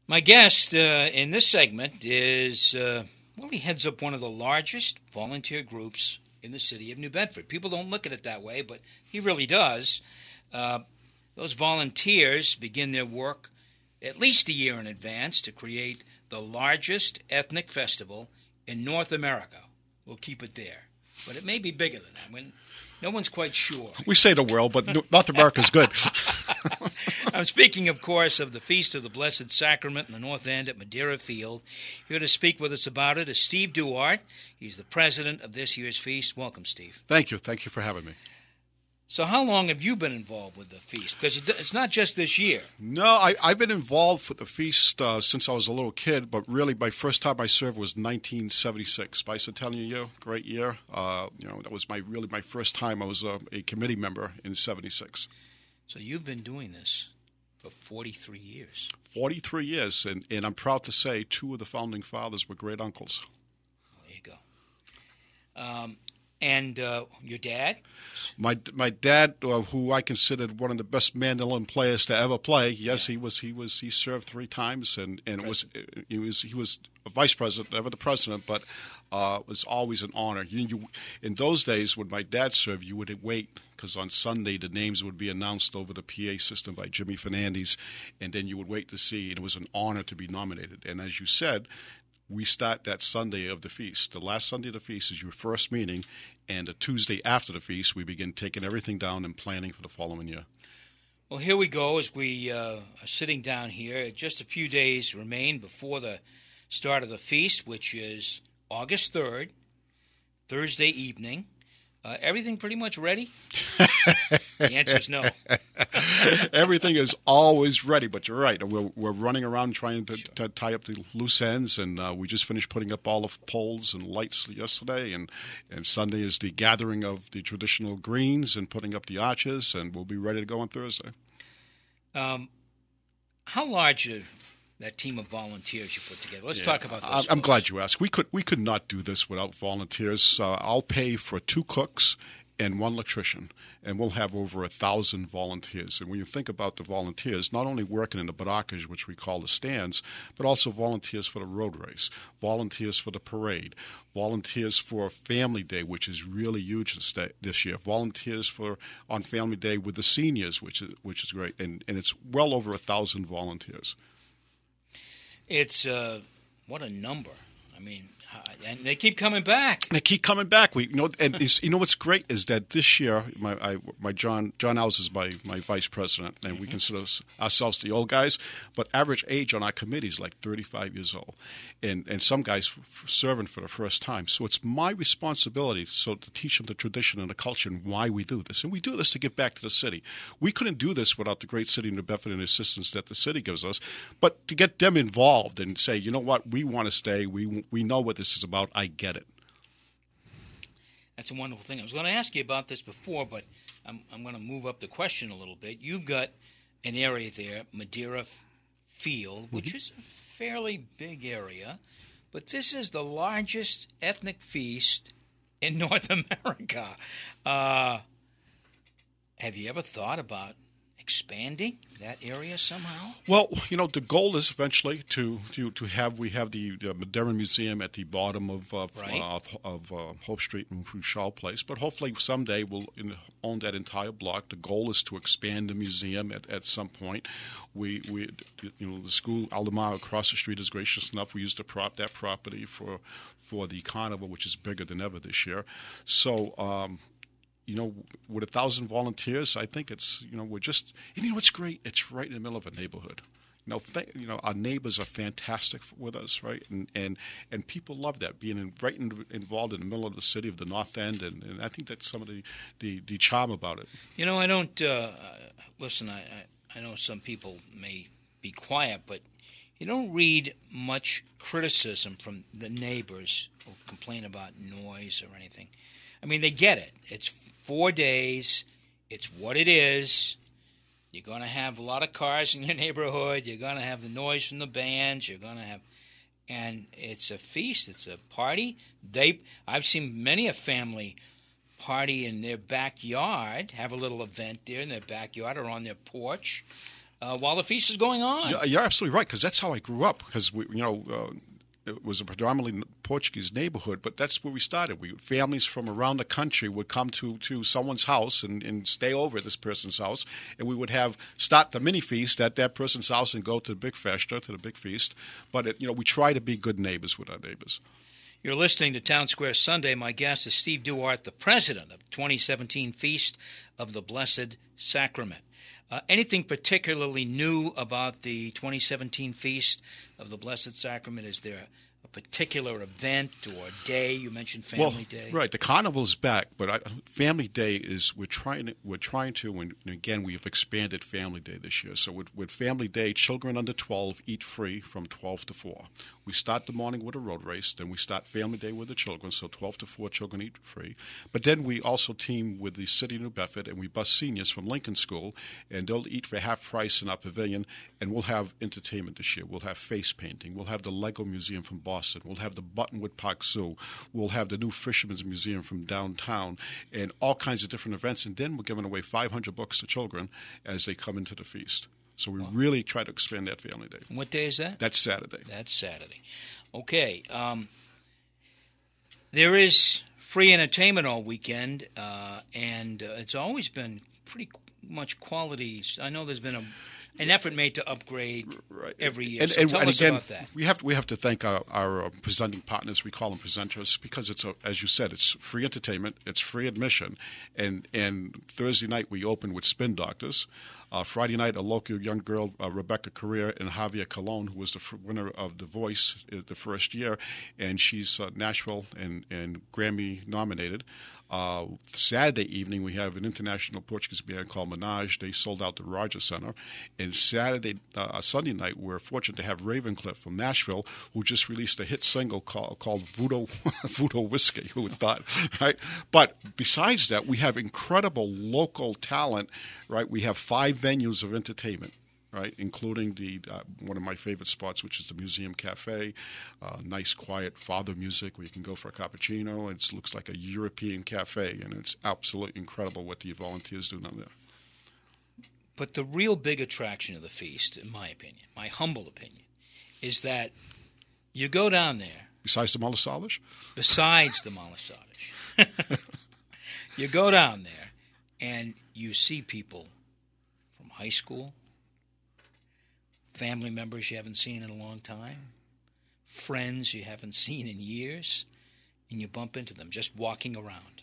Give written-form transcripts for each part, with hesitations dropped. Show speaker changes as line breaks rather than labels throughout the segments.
My guest in this segment is, he heads up one of the largest volunteer groups in the city of New Bedford. People don't look at it that way, but he really does. Those volunteers begin their work at least a year in advance to create the largest ethnic festival in North America. We'll keep it there. But it may be bigger than that. No one's quite sure.
We say the world, but North America's good.
I'm speaking, of course, of the Feast of the Blessed Sacrament in the North End at Madeira Field. Here to speak with us about it is Steve Duarte. He's the president of this year's feast. Welcome, Steve.
Thank you. Thank you for having me.
So how long have you been involved with the feast? Because it's not just this year.
No, I've been involved with the feast since I was a little kid, but really my first time I served was 1976, bicentennial year, great year. That was my first time I was a committee member in 76. So
you've been doing this for 43 years.
43 years, and I'm proud to say 2 of the founding fathers were great uncles.
There you go. And your dad?
My dad, who I considered one of the best mandolin players to ever play. Yes, yeah. He served 3 times, and he was a vice president, never the president, but it was always an honor. In those days, when my dad served, you would wait because on Sunday the names would be announced over the PA system by Jimmy Fernandez, and then you would wait to see. And it was an honor to be nominated. And as you said, we start that Sunday of the feast. The last Sunday of the feast is your first meeting, and the Tuesday after the feast, we begin taking everything down and planning for the following year.
Well, here we go as we are sitting down here. Just a few days remain before the start of the feast, which is August 3rd, Thursday evening. Everything pretty much ready? The answer is no.
Everything is always ready, but you're right. We're running around trying to tie up the loose ends, and we just finished putting up all the poles and lights yesterday, and Sunday is the gathering of the traditional greens and putting up the arches, and we'll be ready to go on Thursday.
How large that team of volunteers you put together? Let's talk about those.
I'm glad you asked. We could not do this without volunteers. I'll pay for 2 cooks and 1 electrician, and we'll have over 1,000 volunteers. And when you think about the volunteers, not only working in the barracas, which we call the stands, but also volunteers for the road race, volunteers for the parade, volunteers for Family Day, which is really huge this year, volunteers on Family Day with the seniors, which is great, and it's well over 1,000 volunteers.
It's what a number. I mean, and they keep coming back.
They keep coming back. What's great is that this year, my John House is my vice president, and we consider ourselves the old guys. But average age on our committee is like 35 years old, and some guys serving for the first time. So it's my responsibility to teach them the tradition and the culture and why we do this. And we do this to give back to the city. We couldn't do this without the great city of New Bedford and the assistance that the city gives us. But to get them involved and say, you know what, we want to stay. We know what this is about. I get it.
That's a wonderful thing. I was going to ask you about this before, but I'm going to move up the question a little bit. You've got an area there, Madeira Field, which is a fairly big area, but this is the largest ethnic feast in North America. Have you ever thought about expanding that area somehow?
Well, the goal is eventually to have the Madeira Museum at the bottom of Hope Street and Fouchal Place, but hopefully someday we'll own that entire block. The goal is to expand the museum at some point. The school Aldemar across the street is gracious enough. We used to prop that property for the carnival, which is bigger than ever this year. So. With 1,000 volunteers, I think it's, we're just, it's great. It's right in the middle of a neighborhood. Our neighbors are fantastic with us, right? And people love that, being involved in the middle of the city of the North End, and I think that's some of the charm about it.
I don't, listen, I know some people may be quiet, but you don't read much criticism from the neighbors who complain about noise or anything. I mean, they get it. It's 4 days. It's what it is. You're going to have a lot of cars in your neighborhood. You're going to have the noise from the bands. You're going to have, and it's a feast. It's a party. I've seen many a family party in their backyard, have a little event there in their backyard or on their porch. while the feast is going on.
You're absolutely right, because that's how I grew up. Because it was a predominantly Portuguese neighborhood, but that's where we started. Families from around the country would come to someone's house and stay over at this person's house, and we would start the mini feast at that person's house and go to the big festa, to the big feast. But we try to be good neighbors with our neighbors.
You're listening to Townsquare Sunday. My guest is Steve Duarte, the president of the 2017 Feast of the Blessed Sacrament. Anything particularly new about the 2017 Feast of the Blessed Sacrament? Is there a particular event or day? You mentioned Family Day.
Right. The carnival is back, but Family Day is we're trying to, and again, we've expanded Family Day this year. So with Family Day, children under 12 eat free from 12 to 4. We start the morning with a road race, then we start Family Day with the children, so 12 to 4 children eat free. But then we also team with the City of New Bedford, and we bus seniors from Lincoln School, and they'll eat for half price in our pavilion, and we'll have entertainment this year. We'll have face painting. We'll have the Lego Museum from Boston. We'll have the Buttonwood Park Zoo. We'll have the new Fisherman's Museum from downtown, and all kinds of different events. And then we're giving away 500 books to children as they come into the feast. So we really try to expand that Family Day.
What day is that?
That's Saturday.
That's Saturday. Okay. There is free entertainment all weekend, and it's always been pretty much quality. I know there's been an effort made to upgrade every year. So tell us about that.
We have to thank our presenting partners. We call them presenters because as you said, it's free entertainment, it's free admission, and Thursday night we open with Spin Doctors. Friday night, a local young girl, Rebecca Correa and Javier Colon, who was the winner of The Voice the first year, and she's Nashville and Grammy nominated. Saturday evening, we have an international Portuguese band called Menage. They sold out the Rogers Center. And Sunday night, we're fortunate to have Ravencliff from Nashville, who just released a hit single called Voodoo Whiskey. Who would thought, right? But besides that, we have incredible local talent, right? We have 5 venues of entertainment, right, including the one of my favorite spots, which is the Museum Cafe. Nice, quiet father music where you can go for a cappuccino. It looks like a European cafe, and it's absolutely incredible what the volunteers do down there.
But the real big attraction of the feast, in my opinion, my humble opinion, is that you go down there.
Besides the malasades?
Besides the malasades. You go down there, and you see people from high school, family members you haven't seen in a long time, friends you haven't seen in years, and you bump into them just walking around.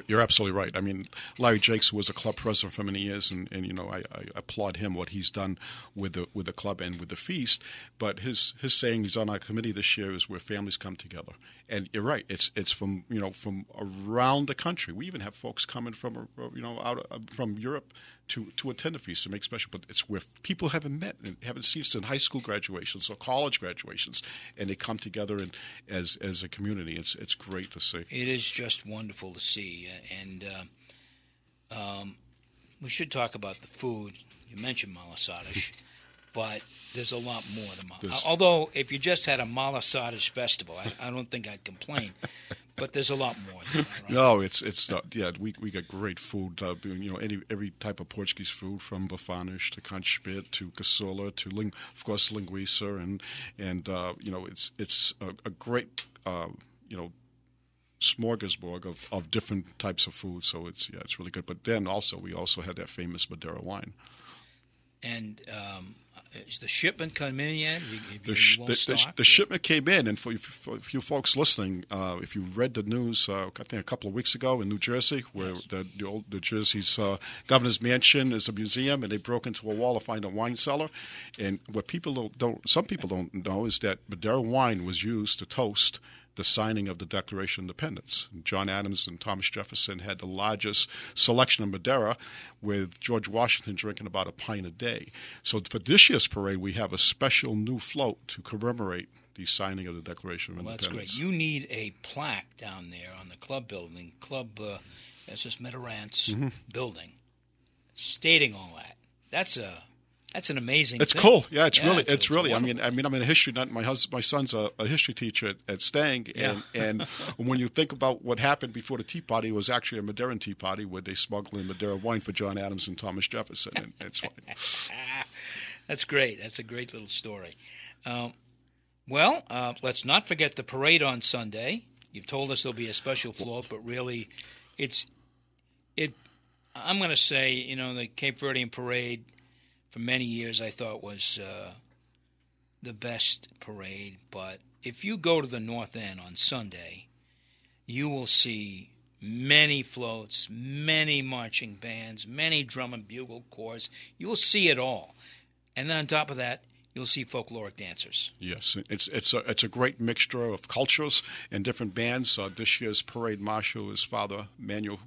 You're absolutely right. I mean, Larry Jakes was a club president for many years, and I applaud him what he's done with the club and with the feast. But his saying, he's on our committee this year, is where families come together. And you're right. It's from from around the country. We even have folks coming from from Europe to attend the feast to make special. But it's where people haven't met and haven't seen since high school graduations or college graduations, and they come together and as a community. It's great to see.
It is just wonderful to see, and we should talk about the food. You mentioned malasades, but there's a lot more than malasades. Although if you just had a malasades festival, I don't think I'd complain. But there's a lot more than that, right?
No, it's not. Yeah, we got great food. Every type of Portuguese food, from bafanish to canchpit to caçula to of course linguiça, and it's a great smorgasbord of different types of food. So it's really good. But then we also had that famous Madeira wine. And
is the shipment come in yet?
The shipment came in, and for you folks listening, if you read the news, I think a couple of weeks ago in New Jersey, where the old New Jersey's governor's mansion is a museum, and they broke into a wall to find a wine cellar. And what some people don't know is that Madeira wine was used to toast the signing of the Declaration of Independence. John Adams and Thomas Jefferson had the largest selection of Madeira, with George Washington drinking about a pint a day. So for this year's parade, we have a special new float to commemorate the signing of the Declaration of Independence.
That's great. You need a plaque down there on the club building, that's just Madeirant's building, stating all that. That's a That's an amazing.
It's
thing.
cool. Yeah, it's really.
Wonderful.
I mean, I'm a history nut. My son's a history teacher at Stang, and when you think about what happened before the Tea Party, it was actually a Madeiran Tea Party where they smuggled in Madeira wine for John Adams and Thomas Jefferson, and it's funny.
That's great. That's a great little story. Let's not forget the parade on Sunday. You've told us there'll be a special float, but really, I'm going to say, the Cape Verdean parade, for many years I thought was the best parade. But if you go to the North End on Sunday, you will see many floats, many marching bands, many drum and bugle corps. You will see it all. And then on top of that, you'll see folkloric dancers.
Yes, it's a great mixture of cultures and different bands. This year's parade marshal is Father Manuel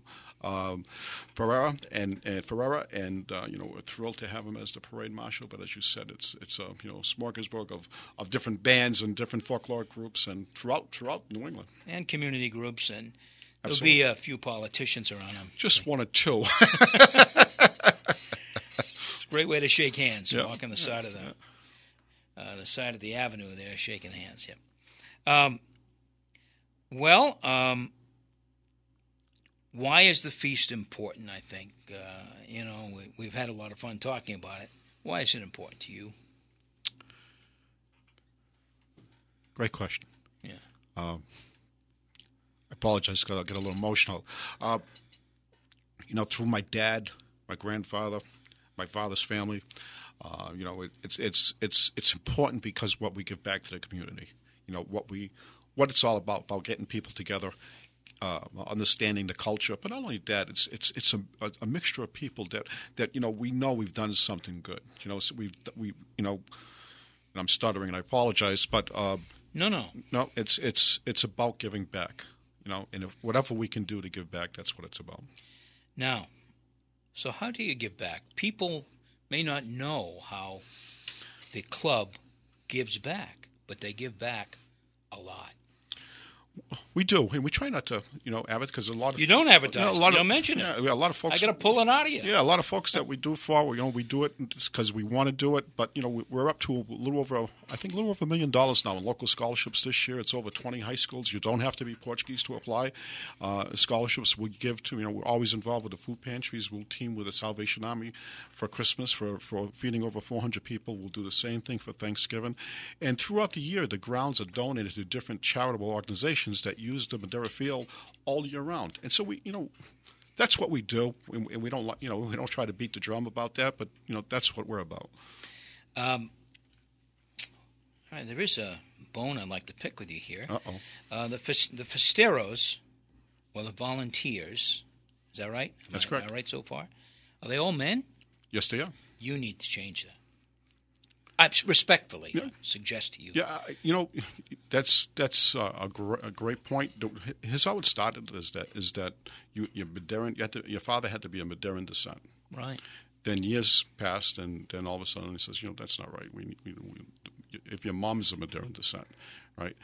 Ferreira, and we're thrilled to have him as the parade marshal. But as you said, it's a smorgasbord of different bands and different folkloric groups, and throughout New England
and community groups, and there'll
Absolutely.
be a few politicians around him.
Just one or two.
It's a great way to shake hands.
Yeah.
Walk on the side of the side of the avenue there, shaking hands. Yep. Why is the feast important? I think we've had a lot of fun talking about it. Why is it important to you?
Great question.
Yeah.
I apologize because I'll get a little emotional. Through my dad, my grandfather, my father's family, it's important because what we give back to the community. What it's all about getting people together. Understanding the culture, but not only that, it's a mixture of people that we know we've done something good. So and I'm stuttering and I apologize, but
No,
it's about giving back. And whatever we can do to give back, that's what it's about.
Now, so how do you give back? People may not know how the club gives back, but they give back a lot.
We do, and we try not to, advertise because a lot of
you don't advertise. You don't mention it.
Yeah, a lot of folks.
I got to pull it out of you.
Yeah, a lot of folks that we do for, we do it because we want to do it. But we're up to a little over $1 million now in local scholarships this year. It's over 20 high schools. You don't have to be Portuguese to apply. Scholarships we give to. We're always involved with the food pantries. We'll team with the Salvation Army for Christmas for feeding over 400 people. We'll do the same thing for Thanksgiving, and throughout the year, the grounds are donated to different charitable organizations that use the Madeira field all year round. And so that's what we do. And we don't we don't try to beat the drum about that, but that's what we're about.
All right, there is a bone I'd like to pick with you here. The Festeros, or the volunteers, is that right?
That's correct.
Am I right so far? Are they all men?
Yes, they are.
You need to change that. I respectfully suggest to you.
Yeah, that's a great point. Here's how it started: is that you're Madeiran. Your father had to be a Madeiran descent.
Right.
Then years passed, and then all of a sudden he says, that's not right. If your mom is a Madeiran descent, right?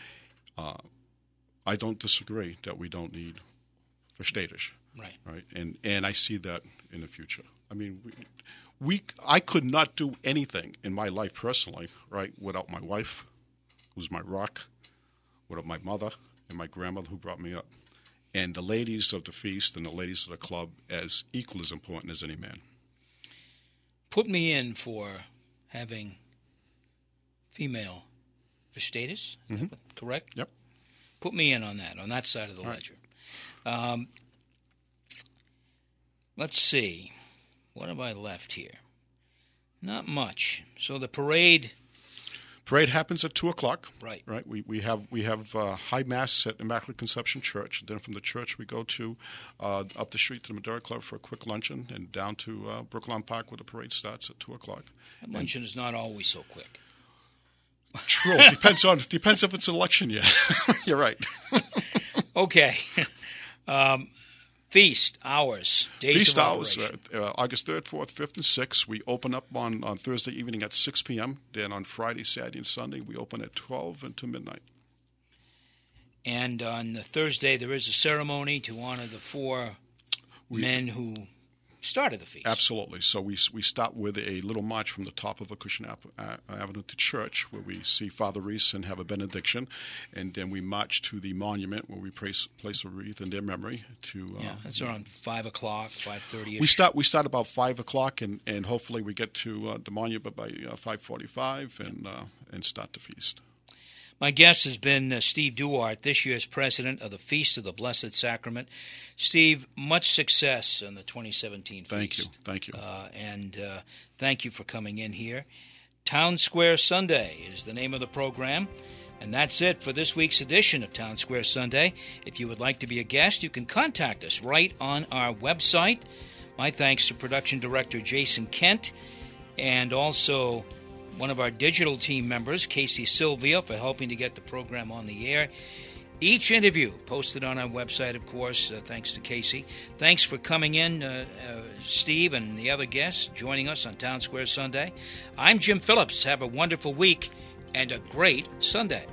I don't disagree that we don't need verstetisch. Right. And I see that in the future. I mean, I could not do anything in my life personally, right, without my wife, who's my rock, without my mother and my grandmother who brought me up, and the ladies of the feast and the ladies of the club as equal as important as any man.
Put me in for having female verstetisch. Is that correct?
Yep.
Put me in on that side of the ledger. Right. Let's see. What have I left here? Not much. So the parade
happens at 2:00.
Right.
Right. We have high mass at Immaculate Conception Church. And then from the church we go to up the street to the Madeira Club for a quick luncheon, and down to Brookline Park where the parade starts at 2:00.
That luncheon is not always so quick.
True. Depends if it's election year. You're right.
Okay. Feast hours, days
Feast
of
hours,
operation.
August 3rd, 4th, 5th, and 6th. We open up on Thursday evening at 6 p.m. Then on Friday, Saturday, and Sunday, we open at 12 until midnight.
And on the Thursday, there is a ceremony to honor the four men who start of the feast.
Absolutely. So we start with a little march from the top of Acushnet Avenue to church, where we see Father Reese and have a benediction, and then we march to the monument where we place a wreath in their memory.
It's around 5 o'clock, 5:30.
We start about 5 o'clock, and hopefully we get to the monument by 5:45 and start the feast.
My guest has been Steve Duarte, this year's president of the Feast of the Blessed Sacrament. Steve, much success in the 2017 feast.
Thank you.
And thank you for coming in here. Townsquare Sunday is the name of the program. And that's it for this week's edition of Townsquare Sunday. If you would like to be a guest, you can contact us right on our website. My thanks to production director Jason Kent, and also one of our digital team members, Casey Sylvia, for helping to get the program on the air. Each interview posted on our website, of course, thanks to Casey. Thanks for coming in, Steve, and the other guests joining us on Townsquare Sunday. I'm Jim Phillips. Have a wonderful week and a great Sunday.